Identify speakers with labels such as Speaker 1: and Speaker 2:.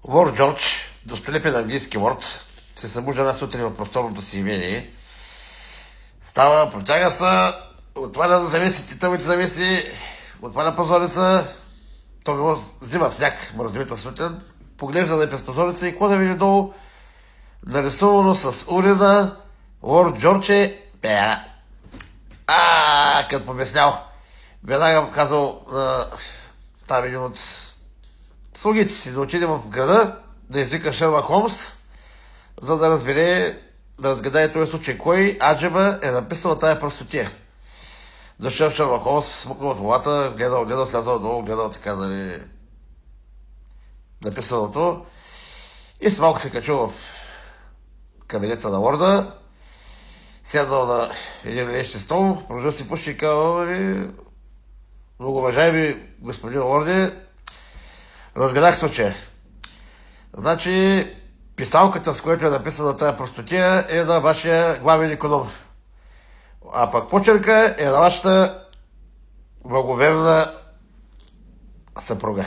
Speaker 1: Лорд Джордж, достолепен английски лорд, се събужда една сутрин в просторното си имение. Става, протяга се, отваря завесите, тъмните завеси, отваря прозореца, то било взима сняг, мразовита сутрин, поглежда да е през прозореца и какво да види долу, нарисувано с урина, Лорд Джордж е пера. Като побеснял, веднага казал там един от слугите си да отиде в града, да извика Шерлок Холмс, за да разбере, да разгадае този случай. Кой аджеба е написал тая простотия? Дошъл Шерлок Холмс, смукнал от волата, гледал, слязал долу, гледал така, нали, написаното и с малко се качил в кабинета на лорда, сядал на един лещи стол, продължил си пуши и казал: много уважаеми господин лорде, разгадах случая. Значи, писалката, с която е написана тая простотия, е на вашия главен иконом. А пък почерка е на вашата благоверна съпруга.